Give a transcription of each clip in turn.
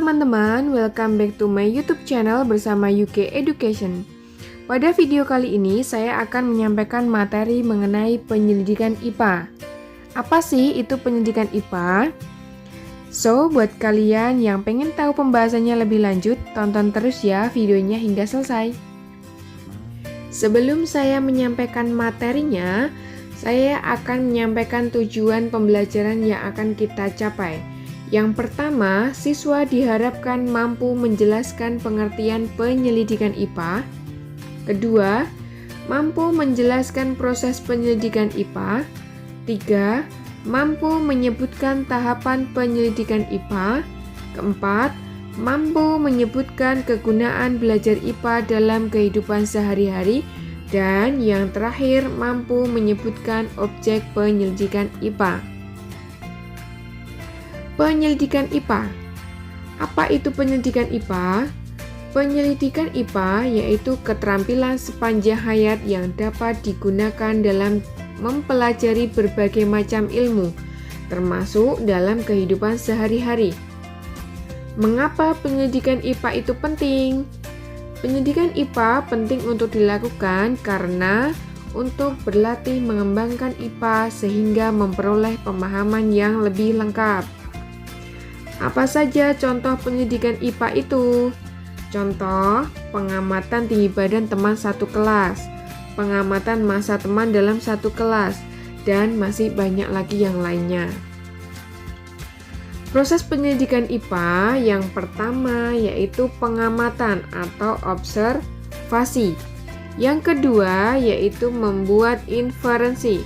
teman-teman, welcome back to my YouTube channel bersama UK Education. Pada video kali ini saya akan menyampaikan materi mengenai penyelidikan IPA. Apa sih itu penyelidikan IPA? So, buat kalian yang pengen tahu pembahasannya lebih lanjut, tonton terus ya videonya hingga selesai. Sebelum saya menyampaikan materinya, saya akan menyampaikan tujuan pembelajaran yang akan kita capai. Yang pertama, siswa diharapkan mampu menjelaskan pengertian penyelidikan IPA. Kedua, mampu menjelaskan proses penyelidikan IPA. Tiga, mampu menyebutkan tahapan penyelidikan IPA. Keempat, mampu menyebutkan kegunaan belajar IPA dalam kehidupan sehari-hari. Dan yang terakhir, mampu menyebutkan objek penyelidikan IPA. Penyelidikan IPA. Apa itu penyelidikan IPA? Penyelidikan IPA yaitu keterampilan sepanjang hayat yang dapat digunakan dalam mempelajari berbagai macam ilmu, termasuk dalam kehidupan sehari-hari. Mengapa penyelidikan IPA itu penting? Penyelidikan IPA penting untuk dilakukan karena untuk berlatih mengembangkan IPA sehingga memperoleh pemahaman yang lebih lengkap. Apa saja contoh penyelidikan IPA itu? Contoh, pengamatan tinggi badan teman satu kelas, pengamatan massa teman dalam satu kelas, dan masih banyak lagi yang lainnya. Proses penyelidikan IPA yang pertama yaitu pengamatan atau observasi. Yang kedua yaitu membuat inferensi.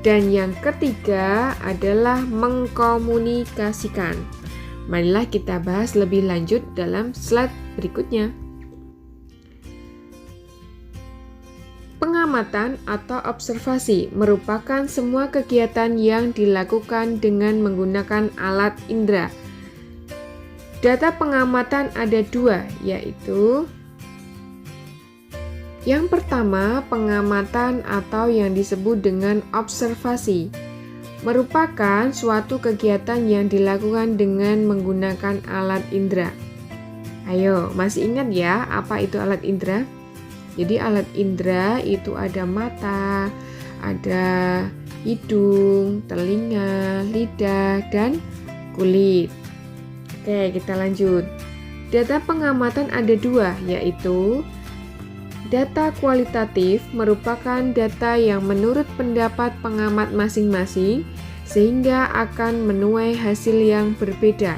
Dan yang ketiga adalah mengkomunikasikan. Marilah kita bahas lebih lanjut dalam slide berikutnya. Pengamatan atau observasi merupakan semua kegiatan yang dilakukan dengan menggunakan alat indera. Data pengamatan ada dua, yaitu yang pertama, pengamatan atau yang disebut dengan observasi merupakan suatu kegiatan yang dilakukan dengan menggunakan alat indera. Ayo, masih ingat ya apa itu alat indera? Jadi alat indera itu ada mata, ada hidung, telinga, lidah, dan kulit. Oke, kita lanjut. Data pengamatan ada dua, yaitu data kualitatif merupakan data yang menurut pendapat pengamat masing-masing sehingga akan menuai hasil yang berbeda.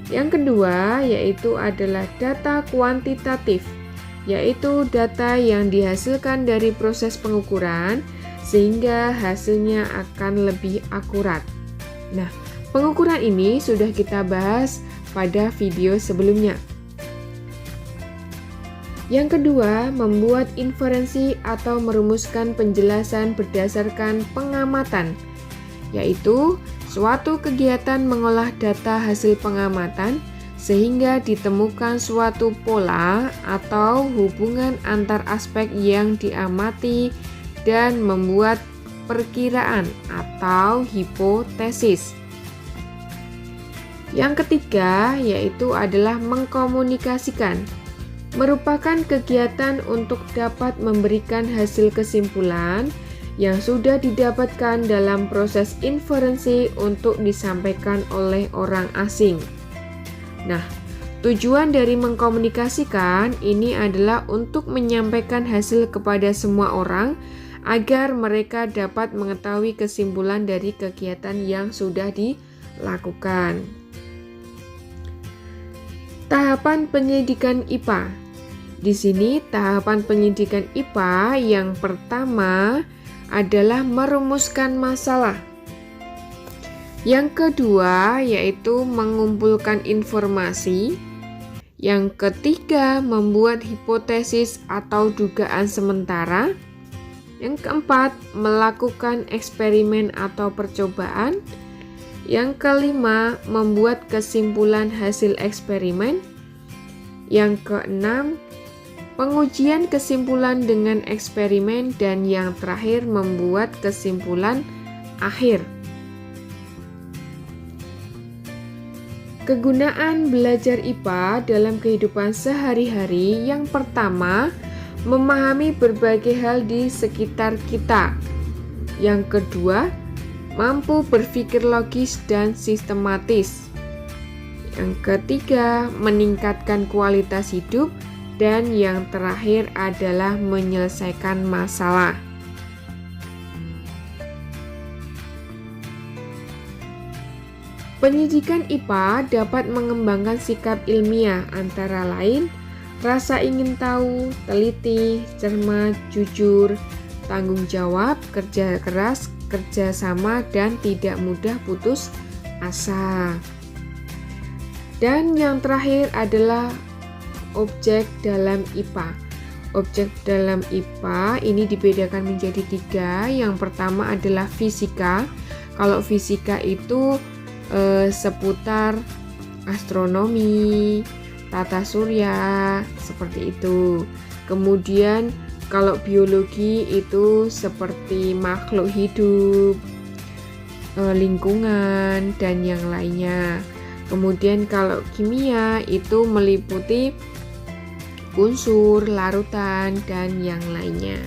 Yang kedua yaitu adalah data kuantitatif, yaitu data yang dihasilkan dari proses pengukuran sehingga hasilnya akan lebih akurat. Nah, pengukuran ini sudah kita bahas pada video sebelumnya. Yang kedua, membuat inferensi atau merumuskan penjelasan berdasarkan pengamatan, yaitu suatu kegiatan mengolah data hasil pengamatan sehingga ditemukan suatu pola atau hubungan antar aspek yang diamati dan membuat perkiraan atau hipotesis. Yang ketiga, yaitu adalah mengkomunikasikan. Merupakan kegiatan untuk dapat memberikan hasil kesimpulan yang sudah didapatkan dalam proses inferensi untuk disampaikan oleh orang asing. Nah, tujuan dari mengkomunikasikan ini adalah untuk menyampaikan hasil kepada semua orang agar mereka dapat mengetahui kesimpulan dari kegiatan yang sudah dilakukan. Tahapan penyelidikan IPA. Di sini tahapan penyelidikan IPA yang pertama adalah merumuskan masalah. Yang kedua yaitu mengumpulkan informasi. Yang ketiga membuat hipotesis atau dugaan sementara. Yang keempat melakukan eksperimen atau percobaan. Yang kelima membuat kesimpulan hasil eksperimen. Yang keenam pengujian kesimpulan dengan eksperimen, dan yang terakhir membuat kesimpulan akhir. Kegunaan belajar IPA dalam kehidupan sehari-hari yang pertama, memahami berbagai hal di sekitar kita. Yang kedua, mampu berpikir logis dan sistematis. Yang ketiga, meningkatkan kualitas hidup. Dan yang terakhir adalah menyelesaikan masalah. Pendidikan IPA dapat mengembangkan sikap ilmiah antara lain rasa ingin tahu, teliti, cermat, jujur, tanggung jawab, kerja keras, kerjasama, dan tidak mudah putus asa. Dan yang terakhir adalah objek dalam IPA. Objek dalam IPA ini dibedakan menjadi 3. Yang pertama adalah fisika. Kalau fisika itu seputar astronomi, tata surya, seperti itu. Kemudian kalau biologi itu seperti makhluk hidup, lingkungan, dan yang lainnya. Kemudian kalau kimia itu meliputi unsur, larutan, dan yang lainnya.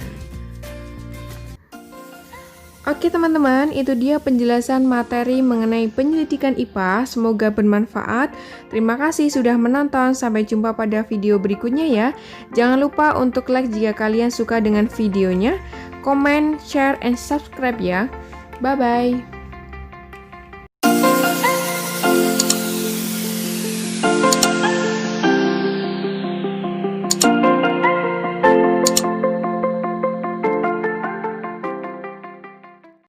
Oke teman-teman, itu dia penjelasan materi mengenai penyelidikan IPA. Semoga bermanfaat. Terima kasih sudah menonton. Sampai jumpa pada video berikutnya ya. Jangan lupa untuk like jika kalian suka dengan videonya. Comment, share, and subscribe ya. Bye-bye.